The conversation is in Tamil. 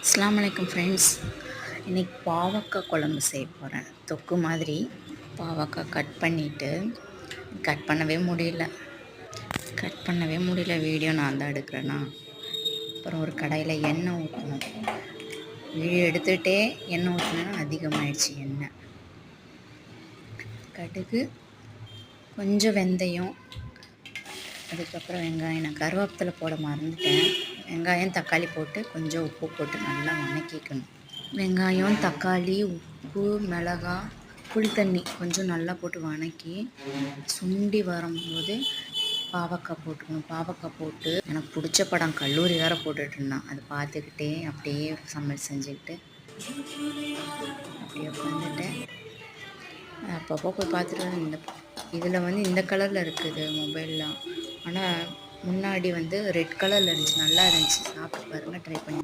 அஸ்ஸலாமு அலைக்கும் ஃப்ரெண்ட்ஸ். இன்றைக்கி பாவக்காய் குழம்பு செய்ய போகிறேன். தொக்கு மாதிரி பாவக்காய் கட் பண்ணவே முடியல. வீடியோ நான் தான் எடுக்கிறேன்னா. அப்புறம் ஒரு கடாயில் எண்ணெய் ஊற்றணும். வீடியோ எடுத்துகிட்டே எண்ணெய் ஊற்றினா அதிகமாகிடுச்சு எண்ணெய். கடுகு, கொஞ்சம் வெந்தயம், அதுக்கப்புறம் வெங்காயம். நான் கருவேப்பிலை போட மறந்துட்டேன். வெங்காயம் தக்காளி போட்டு கொஞ்சம் உப்பு போட்டு நல்லா வதக்கிக்கணும். வெங்காயம் தக்காளி உப்பு மிளகாய் புளி தண்ணி கொஞ்சம் நல்லா போட்டு வதக்கி சுண்டி வரும்போது பாவக்காய் போட்டுக்கணும். பாவக்காய் போட்டு எனக்கு பிடிச்ச படம் கல்லூரி வேறு போட்டுட்டு இருந்தான். அதை பார்த்துக்கிட்டே அப்படியே சமையல் செஞ்சுக்கிட்டு அப்படியே உட்காந்துட்டேன். அப்பப்போ போய் பார்த்துட்டு இதில் இந்த கலரில் இருக்குது மொபைல்லாம். ஆனால் முன்னாடி ரெட் கலரில் இருந்துச்சு. நல்லா இருந்துச்சு. சாப்பிட்டு பாருங்கள், ட்ரை பண்ணி பாருங்கள்.